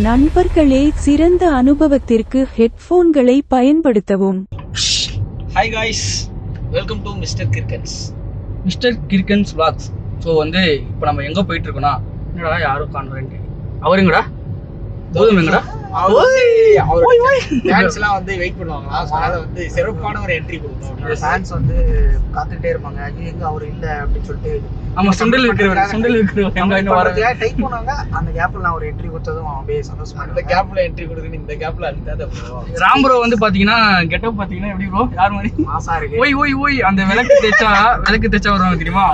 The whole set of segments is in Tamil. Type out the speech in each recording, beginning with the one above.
நண்பர்களே, சிறந்த அனுபவத்திற்கு ஹெட்போன்களை பயன்படுத்தவும். Hi guys, welcome to mister கிர்கன்ஸ் vlogs. ஸோ வந்து இப்போ நம்ம எங்கே போயிட்டு இருக்கோம்னா, என்னடா யாரும் காண்றேன் அவருங்கடா போதுமேங்கடா ஃபேன்ஸ்லாம் வந்து வெயிட் பண்ணுவாங்களா? அதனால வந்து சிறப்பான ஒரு என்ட்ரி கொடுக்கணும். ஃபேன்ஸ் வந்து காத்துக்கிட்டே இருப்பாங்க, ஐயோ எங்க அவர் இல்ல அப்படின்னு சொல்லிட்டு. ஆமா, சுண்டல் இருக்கிறவர் டைப் பண்ணுவாங்க. அந்த கேப்ல நான் ஒரு என்ட்ரி கொடுத்ததும் அப்படியே சந்தோஷமா இந்த கேப்ல என்ட்ரி கொடுக்குறேன். இந்த கேப்ல அழுத்தாத ராம் ப்ரோ வந்து பாத்தீங்கன்னா கெட்டப் பாத்தீங்கன்னா எப்படி ப்ரோ, யார் மாதிரி மாசா இருக்கு. ஓய் ஓய் ஓய் அந்த விளக்கு தேய்ச்சா வருவாங்க தெரியுமா,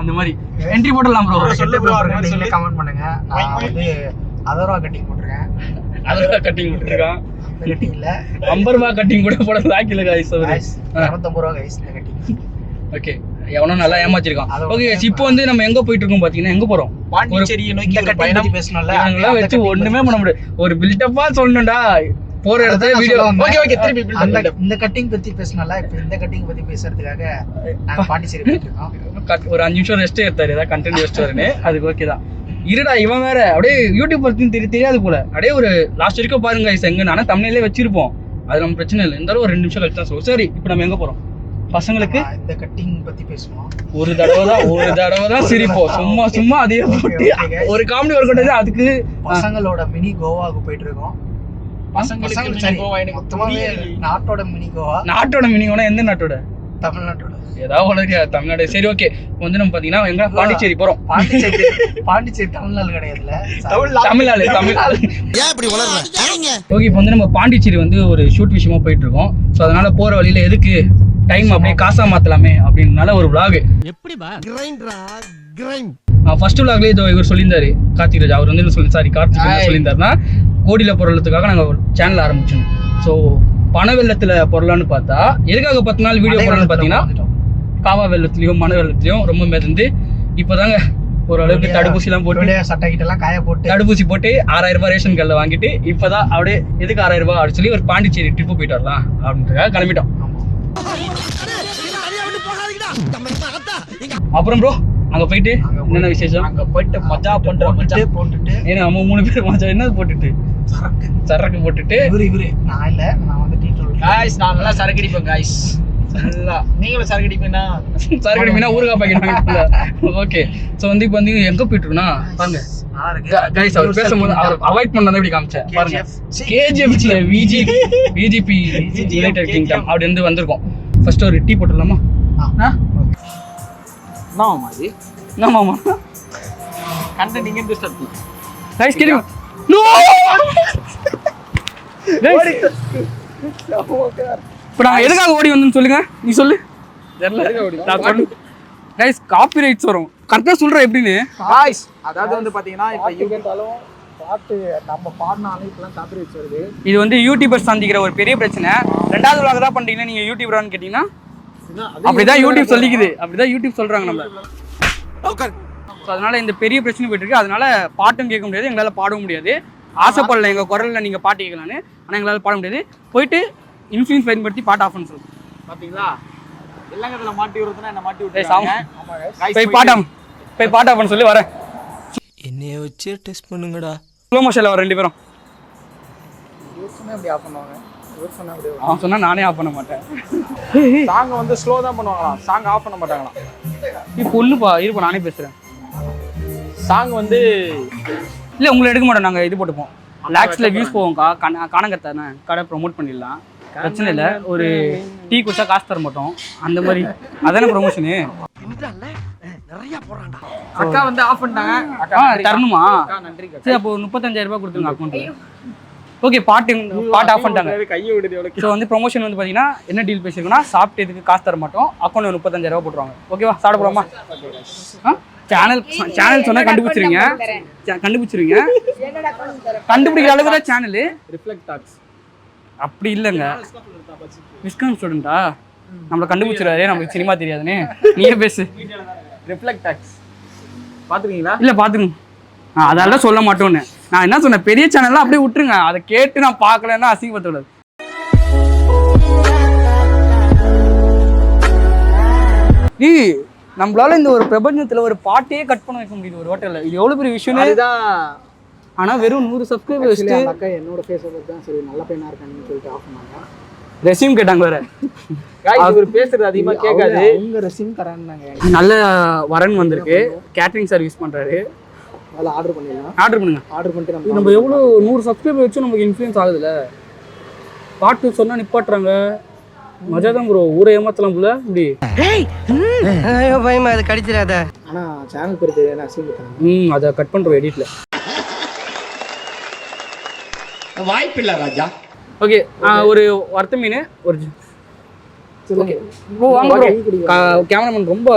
அந்த மாதிரி என்ட்ரி போடலாம் ப்ரோ. சொல்லு ப்ரோ, நீங்களே கமெண்ட் பண்ணுங்க. நான் வந்து அதர்வா கட்டிங் போட்டுருக்கேன். அதர்வா கட்டிங் போட்டுருக்கான். கட்டிங் இல்ல, 50 ரூபாய் கட்டிங் கூட போட லாக்கில गाइस. அவரு 250 ரூபாய் गाइस இந்த கட்டிங். ஓகே, எவனோ நல்லா ஏமாத்திருக்கான். ஓகே, இப்போ வந்து நம்ம எங்க போயிட்டு இருக்கோம் பாத்தீங்கன்னா, எங்க போறோம்? பாண்டிச்சேரியை நோக்கி ஒரு பயணம் பேசணும்ல. அதெல்லாம் வச்சு ஒண்ணுமே பண்ண முடியாது. ஒரு பில்டப்பா சொல்லணும்டா போற இடத்துல வீடியோ. ஓகே ஓகே, திருப்பி இந்த கட்டிங் பத்தி பேசணும்ல. இப்போ இந்த கட்டிங் பத்தி பேசுறதுக்காக நாங்க பாண்டிச்சேரி போயிட்டு இருக்கோம். ஒரு 5 நிமிஷம் ரெஸ்ட் எடுத்தாரு, ஏதாவது கண்டென்ட் ரெஸ்ட் வரனே, அதுக்கு ஓகே தான். இருடா, இவன் வேற அப்படியே யூடியூப் பத்தி தெரியாது போல. அப்படியே ஒரு லாஸ்ட் வரைக்கும் பாருங்க எங்க நானும் தமிழ்லயே வச்சிருப்போம், அது நம்ம பிரச்சனை இல்லை. இருந்தாலும் ஒரு 2 நிமிஷம் கழிச்சு தான் சொல்லுவோம். சரி, இப்போ நம்ம எங்க போறோம்? பசங்களுக்கு இந்த கட்டிங் பத்தி பேசுவோம். ஒரு தடவை தான் சிரிப்போம். சும்மா அதே போட்டு ஒரு காமெடி ஒர்க் அவுட். அதுக்கு பசங்களோட மினி கோவாக்கு போயிட்டு இருக்கோம். நாட்டோட மினி கோவா எந்த நாட்டோட? தமிழ்நாட்டோட. ஏதாவது தமிழ்நாடு. சரி, ஓகே. வந்து நம்ம பாத்தீங்கன்னா எங்க பாண்டிச்சேரி போறோம். பாண்டிச்சேரி தமிழ்நாடு கிடையாதுல, தமிழ்நாடு. ஓகே, இப்போ வந்து நம்ம பாண்டிச்சேரி வந்து ஒரு ஷூட் விஷயமா போயிட்டு இருக்கோம். ஸோ அதனால போற வழியில எதுக்கு டைம் அப்படியே காசா மாத்தலாமே அப்படின்னால ஒரு vlog. ஃபர்ஸ்ட் vlogலயே இவர் சொல்லியிருந்தாரு, கார்த்திக் ராஜ். அவர் வந்து சொல்லியிருந்தாருன்னா, கோடியில பொருளத்துக்காக நாங்கள் ஒரு சேனல் ஆரம்பிச்சோம். ஸோ பண வெள்ளத்துல பொருளான்னு பார்த்தா, எதுக்காக 10 நாள் வீடியோ போடலான்னு பார்த்தீங்கன்னா, காவா வெள்ளத்துலையும் மண வெள்ளத்துலையும் ரொம்ப மிதந்து இப்போதாங்க ஓரளவுக்கு தடுப்பூசிலாம் போட்டு சட்டைக்கிட்டலாம் காய போட்டு தடுப்பூசி போட்டு 6000 ரூபாய் ரேஷன் கார்டில் வாங்கிட்டு இப்போதான் அப்படியே எதுக்கு 6000 ரூபாய் அப்படின்னு சொல்லி ஒரு பாண்டிச்சேரி ட்ரிப்பு போயிட்டு வரலாம் அப்படின்றதுக்காக கிளம்பிட்டோம். அப்புறம் ப்ரோ, அங்க போயிட்டு என்னென்ன விசேஷம்? அங்க போயிட்டு மஜா போட்டுட்டு ஏன்னா நம்ம 3 பேர் மஜா என்ன போட்டுட்டு சரக்கு போட்டுட்டு நான் இல்ல, நான் வந்து गाइस நான் நல்லா சரக்கு அடிப்பேன் गाइस. நல்லா நீங்களும் சரக்கு அடிப்பீங்கன்னா ஊறுகாய் பாக்கெட் வாங்கிட்டீங்களா? ஓகே. சோ வந்து இப்போ வந்து எங்க போயிட்டு இருக்கோம்னா பாருங்க गाइस, அவர் பேசும்போது அவர் அவாய்ட் பண்ணாத எப்படி காமிச்சேன் பாருங்க. கேஜிஎஃப்ல விஜிபி யுனைடெட் கிங்டம் அப்படி வந்து வந்திருக்கோம். ஃபர்ஸ்ட் ஒரு டீ போட்டுடலாமா? மாமா கண்டென்ட் இங்க இருந்து ஸ்டார்ட் பண்ணு. गाइस கேளுங்க. நோ இப்போ நாங்கள் எதுக்காக ஓடி வந்தோம்னு சொல்லுங்க, நீ சொல்லு. गाइस காப்பிரைட்ஸ் வரும், கரெக்டாக சொல்கிறேன் எப்படின்னு. गाइस அதாவது வந்து பார்த்தீங்கன்னா இப்போ யூடியூப்ல பாட்டு நம்ம பாடின அனைத்துலாம் காப்பிரைட்ஸ் வருது. இது வந்து யூடியூபர் சந்திக்கிற ஒரு பெரிய பிரச்சனை. 2வது vlog தான் பண்ணுறீங்கன்னா நீங்கள் யூடியூபரான்னு கேட்டிங்கன்னா அப்படிதான் யூடியூப் சொல்லிக்குது, அப்படிதான் யூடியூப் சொல்கிறாங்க நம்ம. ஸோ அதனால இந்த பெரிய பிரச்சனை போயிட்டு இருக்கு. அதனால பாட்டும் கேட்க முடியாது, எங்களால் பாடவும் முடியாது. ஆசைப்படல எங்கள் குரலில் நீங்கள் பாட்டு கேட்கலான்னு, ஆனால் எங்களால் பாட முடியாது. போயிட்டு இன்ஃப்ளூயன்ஸ் பயன்படுத்தி பாட்டு ஆஃப் பண்ண சொல்லுங்கள். பார்த்தீங்களா, எல்லாங்கத்துல மாட்டி விடுறதுன்னா என்ன மாட்டி விட்டு போய் பாட்டு ஆஃப் பண்ண சொல்லி வரேன். என்னைய வச்சு டெஸ்ட் பண்ணுங்கடா. ஸ்லோ மோஷனில் வர 2 பேரும் அப்படி ஆஃப் பண்ணுவாங்க. அவன் சொன்னா நானே ஆஃப் பண்ண மாட்டேன். சாங் வந்து ஸ்லோ தான் பண்ணுவாங்களாம், சாங் ஆஃப் பண்ண மாட்டாங்களாம். இப்போ ஒன்றுப்பா இருப்பா, நானே பேசுகிறேன். சாங் வந்து இல்லை உங்களை எடுக்க மாட்டோம், நாங்கள் இது போட்டுப்போம். லேக்ஸில் வியூஸ் போவோம்க்கா. காணங்கத்தானே கடை ப்ரொமோட் பண்ணிடலாம், பிரச்சனை இல்லை. ஒரு டீ குடிச்சா காசு தர மாட்டோம், அந்த மாதிரி. அதானே ப்ரொமோஷனு. அக்கா வந்து ஆஃப் பண்ணிட்டாங்க. தரணுமா? நன்றி. சரி, அப்போ 35,000 ரூபாய் கொடுத்துருங்க அக்கௌண்ட்டுக்கு. ஓகே, பாட்டு ஆஃப் பண்ணிட்டாங்க. கையை விடுது. ஸோ வந்து ப்ரொமோஷன் வந்து பார்த்தீங்கன்னா என்ன டீல் பேசியிருக்கோன்னா, சாப்பிட்டதுக்கு காசு தர மாட்டோம், அக்கௌண்ட்டில் 35,000 ரூபா போட்டுருவாங்க. ஓகேவா? சாப்பிட போகலாமா? சேனல் சொன்னா கண்டுபிடிச்சிருங்க. கண்டுபிடிக்கிற அளவுக்கு தான் சேனல். ரிஃப்ளெக்ட் டாக்ஸ் அப்படி இல்லைங்க, விஸ்காம் ஸ்டூடெண்டா நம்மளை கண்டுபிடிச்சிருவாரு, நமக்கு சினிமா தெரியாதுன்னு. நீயே பேசு. ரிஃப்ளெக்ட் டாக்ஸ் பார்த்துருக்கீங்களா? இல்லை பார்த்துருங்க. அதெல்லாம் சொல்ல மாட்டோன்னு நான் என்ன சொன்னேன், பெரிய சேனல்லாம் அப்படியே விட்டுருங்க. அதை கேட்டு நான் பார்க்கலன்னா அசிங்கப்படுத்தக்கூடாது. நம்மளால இந்த ஒரு பிரபஞ்சத்துல ஒரு பாட்டையே கட் பண்ண வைக்க முடியுது ஒரு ஹோட்டல்ல. இது எவ்வளவு பெரிய விஷயம். அதுதான் ஆனா வெறும் 100 சப்ஸ்கிரைபர் வச்சுட்டு அந்த அக்கா என்னோட ஃபேஸை பார்த்து தான் சரி நல்ல பையனா இருக்கான்னு சொல்லிட்டு ஆஃப் பண்ணாங்க. ரெஸ்யூம் கேட்டாங்க வேற. இவர் பேசுறது அதிகமா கேட்காது. உங்க ரெஸ்யூம் தரான்னாங்க. நல்ல வரன் வந்திருக்கு, கேட்டரிங் சர்வீஸ் பண்றாரு. அதில் ஆர்டர் பண்ணிடலாம். ஆர்டர் பண்ணுங்க. ஆர்டர் பண்ணிட்டு நம்ம எவ்வளோ 100 சப்ஸ்கிரைபர் வச்சு நமக்கு இன்ஃப்ளூயன்ஸ் ஆகுதுல்ல. பாட்டு சொன்னா நிப்பாட்டுறாங்க. மஜா தான் ப்ரோ. ஊரை ஏமாத்தலாம் போல இப்படி. பயமா அது கடிச்சிடாத. ஆனா சேனல் பேர் தெரியாது அசிங்க. அதை கட் பண்றோம் எடிட்ல. வாய்ப்பில்லை ராஜா. ஓகே ஒரு வறுத்த மீன் ஒரு ஓகே வாங்க ப்ரோ. கேமராமேன் ரொம்ப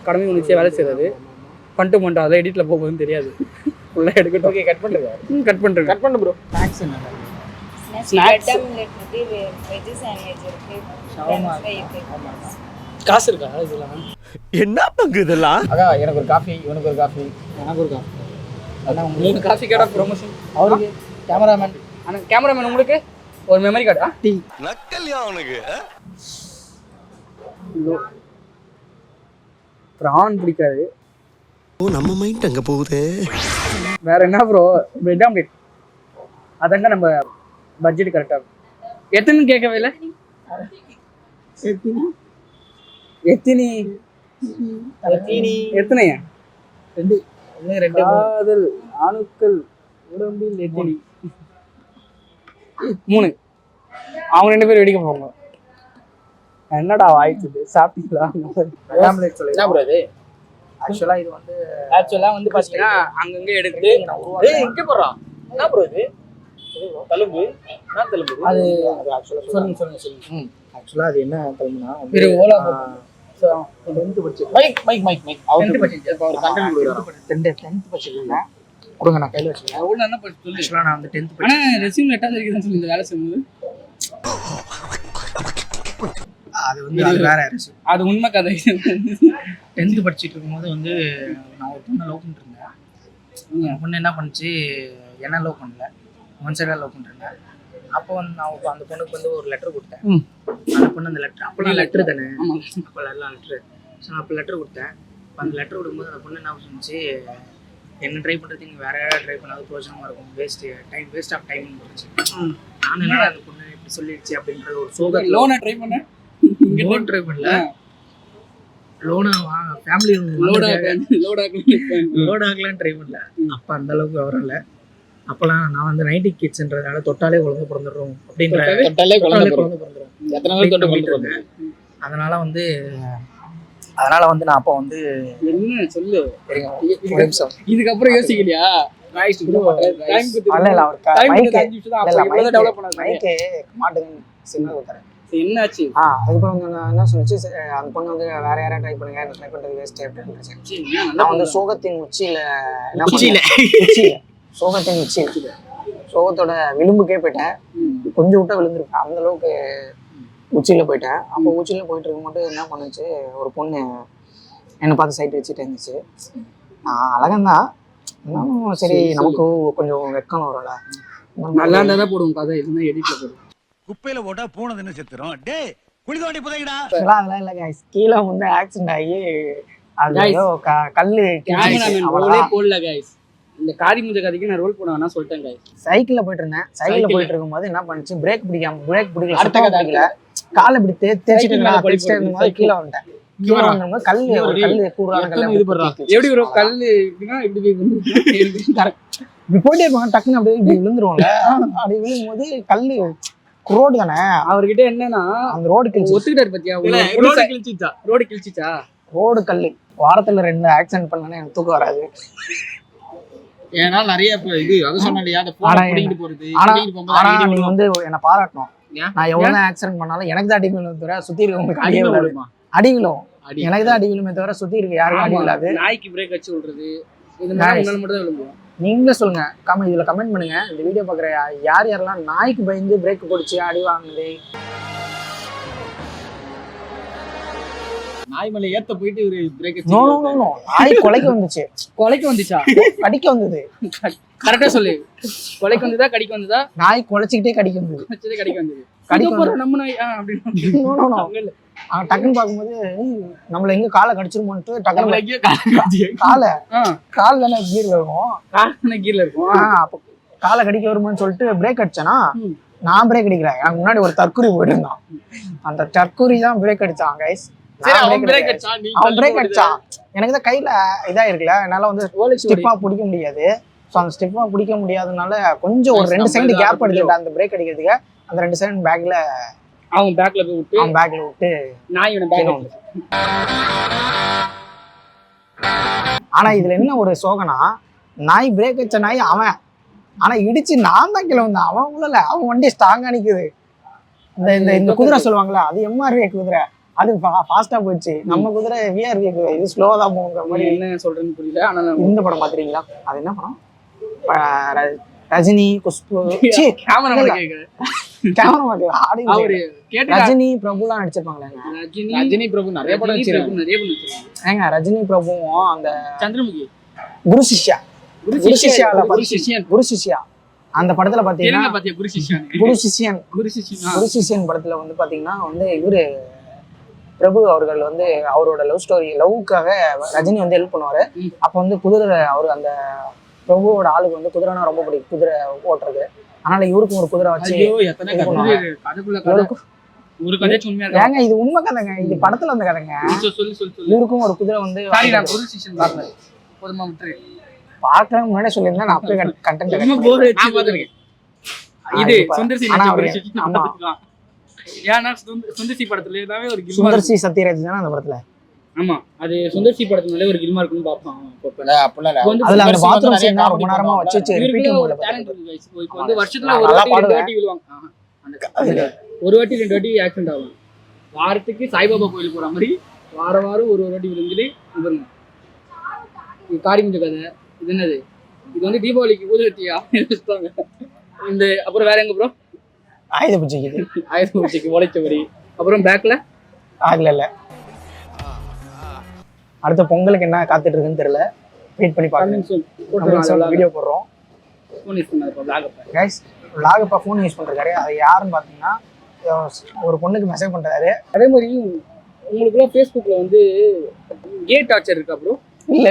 கடமை உணர்ச்சியாக வேலை செய்யறாரு. பண்ணிட்டு அதெல்லாம் எடிட்டில் போகுதுன்னு தெரியாது. ஃபுல்லாக எடுக்கட்டும். ஓகே கட் பண்ணுங்க. கட் பண்ணுறேன். கட் பண்ணு ப்ரோ. ஸ்நாக்ஸ் என்ன? ஸ்நாக்ஸ் காசு இருக்கா இதெல்லாம்? என்ன பங்கு இதெல்லாம்? அதான் எனக்கு ஒரு காஃபி, இவனுக்கு ஒரு காஃபி, எனக்கு ஒரு காஃபி. அதான் 3 காஃபி கேட்டா ப்ரொமோஷன். அவருக்கு கேமராமேன். ஆனால் கேமராமேன் உங்களுக்கு ஒரு மெமரி கார்டா? டீ நக்கல்யா அவனுக்கு. ப்ரான் பிடிக்காது. நம்ம மைண்ட் அங்க போகுது. வேற என்ன ப்ரோ? Bread omelette. அதாங்க நம்ம பட்ஜெட் கரெக்டாக இருக்கும். எத்தனை கேட்கவே இல்லை. எத்தனை எத்தனையா? 2 காதல் அணுக்கள் உடம்பில் எத்தனை? 3. அவங்க 2 பேரும் வெடிக்க போவாங்க. என்னடா வாய்க்குது? சாப்பிட்டீங்களா? ஆம்லெட் சொல்லி என்ன ப்ரோ இது? ஆக்சுவலா இது வந்து பார்த்தீங்கன்னா அங்கங்க எடுத்து இங்கே போடுறான். என்ன ப்ரோ இது? தலும்பு. என்ன தலும்பு? அது ஆக்சுவலா சொல்லுங்க. ஆக்சுவலா அது என்ன தலும்புனா ஒரு ஓலா 10th படிச்சு மைக் அவர் 10th படிச்சு இப்போ ஒரு கண்டென்ட் கொடுக்குறாரு. 10th படிச்சிருக்கீங்க கொடுங்க, நான் கையில வச்சுக்கிறேன். அவ்வளோ என்ன படிச்சு சொல்லு. ஆக்சுவலா நான் வந்து 10th ஆனா படிச்சேன். ரெஸ்யூம் லெட்டர் இருக்குதுன்னு சொல்லி இந்த வேலை செய்யும்போது அது வந்து அது வேற ரெஸ்யூம். அது உண்மை கதை. 10th படிச்சுட்டு இருக்கும்போது வந்து நான் ஒரு பொண்ணை லவ் பண்ணிட்டு இருந்தேன். அந்த பொண்ணு என்ன பண்ணுச்சு, என்ன லவ் பண்ணல, ஒன் சைடாக லவ் பண்ணிருந்தேன். அப்போ வந்து நான் அந்த பொண்ணுக்கு வந்து ஒரு லெட்டர் கொடுத்தேன். அந்த பொண்ணு அந்த லெட்டர் அப்போலாம் லெட்ரு தானே, அப்போ எல்லாம் லெட்ரு. ஸோ நான் அப்போ லெட்டர் கொடுத்தேன். இப்போ அந்த லெட்டர் கொடுக்கும்போது அந்த பொண்ணு என்ன சொன்னிச்சு, என்ன ட்ரை பண்ணுறது, நீங்கள் வேற யாராவது ட்ரை பண்ணாது பிரோஜனமாக இருக்கும், வேஸ்ட் ஆஃப் டைம்னு போச்சு. நான் என்னடா அந்த பொண்ணு இப்படி சொல்லிடுச்சு அப்படின்ற ஒரு சோகம். லோனை ட்ரை பண்ணேன். இங்கே லோன் ட்ரை பண்ணல, லோனா ஃபேமிலி லோட் ஆகலான்னு ட்ரை பண்ணல. அப்போ அந்த அளவுக்கு விவரம் இல்லை. அப்போலாம் நான் வந்து 90 கிட்ஸ்ன்றதால தொட்டாலே குழந்தை பிறந்துடும் அப்படின்ற அதனால வந்து நான் அப்போ வந்து என்ன சொல்லு. ஒரு நிமிஷம் இதுக்கப்புறம் யோசிக்கலையா? என்னாச்சு? அதுக்கப்புறம் என்ன சொல்லிச்சு, அந்த பொண்ணு வந்து வேற யாராவது ட்ரை பண்ணுங்க, ட்ரை பண்றது வேஸ்ட் அப்படின்னு. நான் வந்து சோகத்தின் உச்சியில சோகத்தின் உச்சியில சோகத்தோட விளிம்புக்கே போயிட்டேன். கொஞ்சம் விட்டா விழுந்திருப்பேன், அந்த அளவுக்கு உச்சியில போயிட்டேன். அப்போ உச்சியில போயிட்டு இருக்கும்போது என்ன பண்ணுச்சு, ஒரு பொண்ணு என்னை பார்த்து சைட் வச்சுட்டு இருந்துச்சு. நான் அழகந்தான், சரி நமக்கு கொஞ்சம் வெக்கம் வரும்ல, நல்லா இருந்தா போடுவோம் கதை. இதுதான் எடிட்ல போடுவோம். குப்பையில போட்டா பூனை என்ன செத்துரும். டேய் குழி தோண்டி புதைங்கடா. அதெல்லாம் இல்ல கைஸ், கீழே வந்து ஆக்சிடென்ட் ஆகி அது கல்லு போடல கைஸ். இந்த காரி முஞ்ச கதைக்கு நான் ரோல் போடுவேன்னா சொல்லிட்டேன் கைஸ். சைக்கிள்ல போயிட்டு இருந்தேன். சைக்கிள்ல போயிட்டு இருக்கும்போது என்ன பண்ணுச்சு, பிரேக் பிடிக்கல, அடுத்த கதை காலை இப்படி தேய்ச்சிட்டு இருக்கும்போது கீழே வந்துட்டேன். கீழே வந்தவங்க கல்லு கூடுதலான கல்லு இது பண்றாங்க. எப்படி ஒரு கல்லு இப்படின்னா இப்படி போயிட்டே இருப்பாங்க, டக்குன்னு அப்படியே இப்படி விழுந்துருவாங்க. அப்படி விழும்போது கல்லு ரோடு தானே, அவர்கிட்ட என்னன்னா அந்த ரோடு கிழிச்சு ஒத்துக்கிட்டாரு பத்தியா? ரோடு கிழிச்சிச்சா? ரோடு கல்லு. வாரத்துல 2 ஆக்சிடென்ட் பண்ணா எனக்கு தூக்கம் வராது. ஏன்னா நிறைய இது அது சொன்னாலியா, அந்த போன் பிடிக்கிட்டு போறது. ஆனா நீங்க வந்து என்ன பாராட்டணும். நான் எவ்வளவு ஆக்சிடென்ட் பண்ணாலும் எனக்கு தான் அடி விழுமே தவிர சுத்தி இருக்கவங்களுக்கு அடி விழும். அடி விழும் எனக்கு தான் அடி விழுமே தவிர சுத்தி இருக்க யாருக்கும் அடி விழாது. நாய்க்கு பிரேக் வச்சு விடுறது இதனால மட்டும் தான் விழுகும். நீங்களே சொல்லுங்க, இதுல கமெண்ட் பண்ணுங்க. இந்த வீடியோ பாக்குற யார் யாரெல்லாம் நாய்க்கு பயந்து பிரேக் பிடிச்சி அடி வாங்குது. நாய் மேல ஏத்த போயிட்டு ஒரு பிரேக் நோ நாய் கொலைக்கு வந்துச்சா கடிக்க வந்தது? கரெக்டா சொல்லு. கொலைக்கு வந்ததா கடிக்க வந்ததா? நாய் கொலைச்சிக்கிட்டே கடிக்க வந்தது. கடிக்க வந்தது. கடிக்க நம்ம நாய் அப்படின்னு அவன் டக்குன்னு பார்க்கும்போது நம்மள எங்க காலை கடிச்சிருமோன்ட்டு டக்குன்னு கால் தானே கீர்ல இருக்கும் அப்போ காலை கடிக்க வருமான்னு சொல்லிட்டு பிரேக் அடிச்சானா, நான் பிரேக் அடிக்கிறேன். எனக்கு முன்னாடி ஒரு தற்கூரி போயிட்டு இருந்தான். அந்த தற்கூரி தான் பிரேக் அடிச்சான் கைஸ். அவன் பிரேக் அடிச்சான். எனக்கு தான் கையில இதா இருக்குல்ல, என்னால வந்து ஸ்டிப்பா பிடிக்க முடியாது. ஸோ அந்த ஸ்டிப்பா பிடிக்க முடியாதனால கொஞ்சம் ஒரு 2 செகண்ட் கேப் எடுத்துக்கிட்டேன் அந்த பிரேக் அடிக்கிறதுக்கு. அந்த 2 செகண்ட் அவன் பேக்ல விட்டு நான் இவனை பேக்ல. ஆனா இதுல என்ன ஒரு சோகனா, நாய் பிரேக் அடிச்ச நாய் அவன், ஆனா இடிச்சு நான் தான் கீழே வந்தேன். அவன் உள்ளல, அவன் வண்டி ஸ்ட்ராங்கா நிக்குது. இந்த குதிரை சொல்லுவாங்களா, அது எம்ஆர்வி குதிரை, அது ஃபாஸ்டா போயிடுச்சு. நம்ம குதிரை விஆர்வி, இது ஸ்லோவா தான் போகுங்கிற மாதிரி. என்ன சொல்றேன்னு புரியல. ஆனா இந்த படம் பாத்துறீங்களா? அது என்ன படம்? ரஜினி குஷ்பு ரஜினி பிரபுலாம் நடிச்சிருப்பாங்களே. ரஜினி பிரபு நிறைய படம் ஏங்க, ரஜினி பிரபுவும் அந்த சந்திரமுகி குரு சிஷ்யா அந்த படத்துல பாத்தீங்கன்னா குரு சிஷ்யன் படத்துல வந்து பாத்தீங்கன்னா வந்து இவரு பிரபு அவர்கள் வந்து அவரோட லவ்வுக்காக ரஜினி வந்து ஹெல்ப் பண்ணுவாரு. அப்ப வந்து குதிரை, அவரு அந்த பிரபுவோட ஆளுக்கு வந்து குதிரைனா ரொம்ப பிடிக்கும், குதிரை ஓட்டுறது. அதனால இவருக்கும் ஒரு குதிரை வச்சு ஏங்க, இது உண்மை கதைங்க, இது படத்துல வந்த கதைங்க. இவருக்கும் ஒரு குதிரை வந்து பார்க்கலாம். முன்னாடியே சொல்லியிருந்தேன், நான் அப்படியே கண்டென்ட் சுந்தர்சி படத்துல ஒரு சுந்தர்சி சத்யராஜ் தானே அந்த படத்துல. ஆமா, அது சுந்தர்சி படத்துனாலே ஒரு கில்மா இருக்குன்னு பாப்போம். அதுல அந்த பாத்ரூம் சீன் ரொம்ப நேரமா வச்சு ரிப்பீட் பண்ணல. இப்போ வந்து வருஷத்துல ஒரு வாட்டி விழுவாங்க. ஒரு வாட்டி 2 வாட்டி ஆக்சிடென்ட் ஆகும். வாரத்துக்கு சாய்பாபா கோயில் போற மாதிரி வாரம் ஒரு வாட்டி விழுந்துட்டு வந்துருங்க. இது காரிமுஞ்ச கதை. இது என்னது? இது வந்து தீபாவளிக்கு ஊதுவத்தியா வச்சுட்டாங்க. இந்த அப்புறம் வேற எங்க ப்ரோ? ஆயுத பூஜைக்கு உழைச்சபடி. அப்புறம் பேக்ல இல்ல அடுத்த பொங்கலுக்கு என்ன காத்துட்டு இருக்குன்னு தெரியல, வெயிட் பண்ணி பாருங்க. வீடியோ போடுறோம். கைஸ் vlog ஃபோன் யூஸ் பண்றாரு. அது யாருன்னு பாத்தீங்கன்னா ஒரு பொண்ணுக்கு மெசேஜ் பண்றாரு. அதே மாதிரி உங்களுக்குள்ள ஃபேஸ்புக்ல வந்து கே டார்ச்சர் இருக்கா ப்ரோ? இல்ல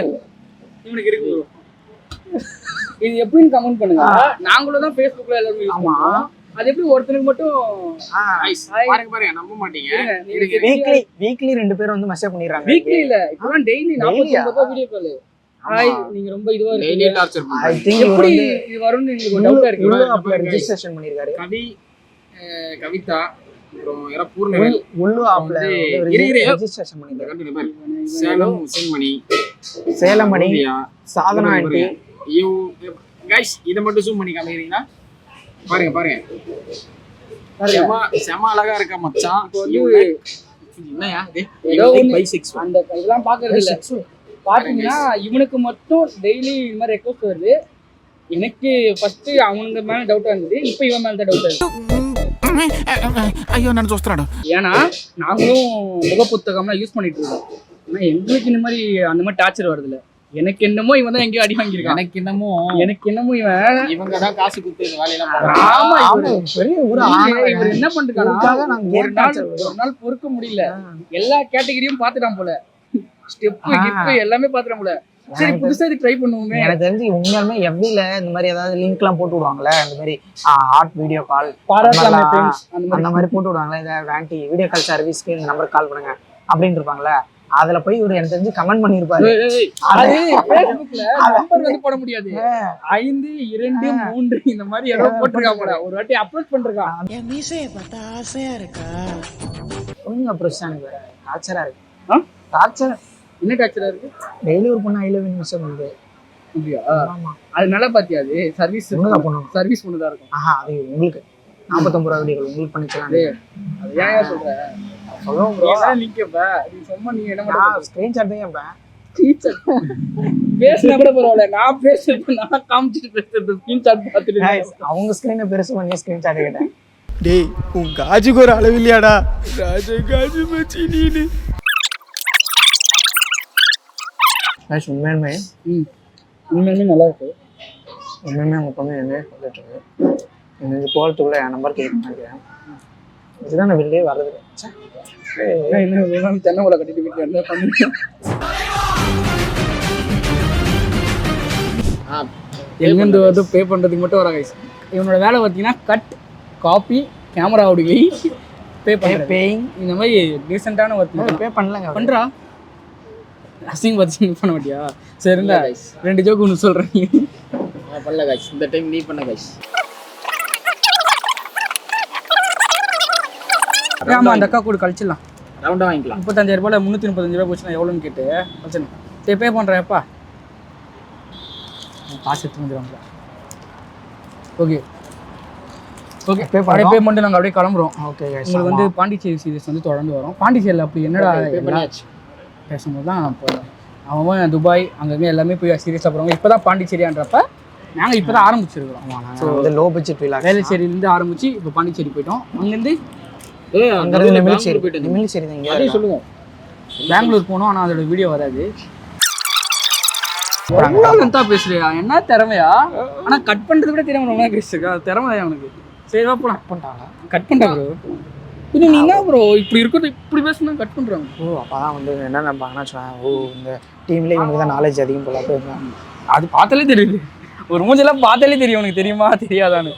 இவனுக்கு இருக்கு ப்ரோ. இது எப்படின்னு கமெண்ட் பண்ணுங்க. நாங்களும் தான் ஃபேஸ்புக்ல எல்லாரும் யூஸ் பண்ணுவோம். அது எப்படி ஒருத்தருக்கு மட்டும் பாருங்க நம்ப மாட்டீங்க. வீக்லி 2 பேர் வந்து மெசேஜ் பண்ணிடுறாங்க. வீக்லி இல்ல, இப்போலாம் டெய்லி 49 வீடியோ கால். ஹாய், நீங்க ரொம்ப இதுவா இருக்கீங்க. டெய்லி டார்ச்சர் பண்ணுங்க. ஐ திங்க் எப்படி இது வரும்னு உங்களுக்கு ஒரு டவுட்டா இருக்கு. உள்ள அப்ல ரெஜிஸ்ட்ரேஷன் பண்ணிருக்காரு. கவிதா அப்புறம் யாரா பூர்ணவேல் உள்ள அப்ல ரெஜிஸ்ட்ரேஷன் பண்ணிருக்காரு. சேலமணி சாதனா ஆண்டி. गाइस இத மட்டும் ஜூம் பண்ணி காமிக்கிறீங்களா? பாருங்க செம அழகா இருக்கா மச்சான். இப்போ வந்து என்னயா இது? ஏதோ பைசெக்ஸ் அந்த இதெல்லாம் பாக்குறது இல்ல. பாத்தீங்கன்னா இவனுக்கு மட்டும் டெய்லி இந்த மாதிரி ரெக்வெஸ்ட் வருது. எனக்கு ஃபர்ஸ்ட் அவனுங்க மேல டவுட்டா இருந்தது, இப்போ இவன் மேல தான் டவுட் ஆகுது. ஐயோ நான் ஜோஸ்தறாடா. ஏன்னா நாங்களும் முக புத்தகம்லாம் யூஸ் பண்ணிட்டு இருக்கோம். ஆனா எங்களுக்கு இந்த மாதிரி அந்த மாதிரி டார்ச்சர் வருது இல்ல. எனக்கு என்னமோ இவன் தான் எங்கேயோ அடி வாங்கியிருக்கான். எனக்கு என்னமோ இவங்க தான் காசு கொடுத்து இந்த வேலையெல்லாம் பண்றாங்க. ஆமா, இவர் என்ன பண்றாங்க, ஒரு நாள் பொறுக்க முடியல, எல்லா கேட்டகரியும் பாத்துட்டான் போல, ஸ்டெப் எல்லாமே பாத்துட்டான் போல. சரி புதுசா இது ட்ரை பண்ணுவோமே. எனக்கு தெரிஞ்சு உண்மையாலுமே எஃபில இந்த மாதிரி ஏதாவது லிங்க் எல்லாம் போட்டு விடுவாங்களே, இந்த மாதிரி ஆர்ட் வீடியோ கால் அந்த மாதிரி போட்டு விடுவாங்களே, இந்த ஆன்டி வீடியோ கால் சர்வீஸ்க்கு இந்த நம்பருக்கு கால் பண்ணுங்க அப்படின்னு இருப்பாங்களே, அதுல போய் இவரு எனக்கு தெரிஞ்சு கமெண்ட் பண்ணிருப்பாரு. அது Facebookல நம்பர் வந்து போட முடியாது. 5 2 3 இந்த மாதிரி ஏதோ போட்டுருக்காங்க. ஒரு வாட்டி அப்ரோச் பண்றான். என் மீசைய பார்த்தா ஆசையா இருக்கா? ஒண்ணுங்க அப்ரோச் தான் வேற டார்ச்சரா இருக்கு. டார்ச்சர் என்ன டார்ச்சரா இருக்கு? டெய்லி ஒரு பொண்ணு ஐ லவ் யூ மெசேஜ் பண்ணுது. அப்படியா? ஆமா. அது நல்லா பாத்தியா? அது சர்வீஸ் பண்ணுங்க. சர்வீஸ் பண்ணதா இருக்கும். அது உங்களுக்கு 49 ரூபாய் வீடியோ உங்களுக்கு பண்ணிக்கலாம். அது ஏன் சொல்ற? சொல்லுங்க ப்ரோ. நீங்கப்பா நீ சும்மா நீ என்ன பண்ண ஸ்கிரீன்ஷாட் தான் கேப்பேன். பேசினா கூட பரவாயில்ல, நான் பேசுறது நான் காமிச்சிட்டு பேசுறது ஸ்கிரீன்ஷாட் பார்த்துட்டு அவங்க ஸ்கிரீனை பெருசு பண்ணி ஸ்கிரீன்ஷாட் கேட்டேன். டேய் உன் காஜுக்கு ஒரு அளவு இல்லையாடா? காஜு மச்சி நீனு. உண்மையுமே நல்லா இருக்கு. உண்மையுமே அவங்க பொண்ணு என்ன சொல்லிட்டு இருக்கு. இது போகிறதுக்குள்ள என் நம்பர் கேட்க நினைக்கிறேன். இதுதான் நான் வெளியே வர்றது. என்ன தென்னை மலை கட்டிட்டு வீட்டில் என்ன பண்ணுங்க. எங்கேருந்து வந்து பே பண்ணுறதுக்கு மட்டும் வர கைஸ். இவனோட வேலை பார்த்தீங்கன்னா கட், காப்பி, கேமரா ஓடுகை, பே பண்ணுற பேயிங், இந்த மாதிரி டீசெண்டான ஒர்க். பே பண்ணலங்க. பண்ணுறா அசிங் பார்த்து பண்ண மாட்டியா? சரி இருந்தா 2 ஜோக்கு ஒன்று சொல்கிறேன். பண்ணல கைஸ், இந்த டைம் நீ பண்ண கைஸ். ஆமாம் அந்த அக்கா கூட கழிச்சிடலாம். ரவுண்டாக வாங்கிக்கலாம். 35,000 ரூபாயில் 335 ரூபா போச்சுன்னா எவ்வளோன்னு கேட்டு வச்சுருங்க. சரி பே பண்ணுறேன்ப்பா. காசு எடுத்து வந்துடுவாங்களா? ஓகே ஓகே பேமெண்ட்டு நாங்கள் அப்படியே கிளம்புறோம். ஓகே உங்களுக்கு வந்து பாண்டிச்சேரி சீரிஸ் வந்து தொடர்ந்து வரும். பாண்டிச்சேரியில் அப்படி என்னடா பேசும்போது தான் இப்போ அவன் துபாய் அங்கங்கே எல்லாமே போய் சீரியஸாக போகிறவங்க இப்போ தான் பாண்டிச்சேரியான்றப்ப நாங்கள் இப்போ தான் ஆரம்பிச்சிருக்கிறோம். ஸோ வந்து லோ பட்ஜெட் வேலைச்சேரியிலேருந்து ஆரம்பித்து இப்போ பாண்டிச்சேரி போயிட்டோம். அங்கேருந்து நெமிலிச்சேரி தான் இங்கே அதே சொல்லுவோம். பெங்களூர் போனோம், ஆனால் அதோட வீடியோ வராது. பேசுறியா? என்ன திறமையா? ஆனால் கட் பண்ணுறது கூட தெரியாம ரொம்ப பேசுறா. திறமையா அவனுக்கு. சரி வா போலாம். கட் பண்ணிட்டா ப்ரோ. இது நீ என்ன ப்ரோ இப்படி இருக்கிறது இப்படி பேசணும் கட் பண்ணுறாங்க. ஓ அப்போதான் வந்து என்ன நம்பாங்கன்னா சொன்னேன். ஓ இந்த டீம்லேயே இவனுக்கு தான் நாலேஜ் அதிகம் போல. அது பார்த்தாலே தெரியுது. ஒரு மூஞ்செல்லாம் பார்த்தாலே தெரியும் உனக்கு தெரியுமா தெரியாதான்னு.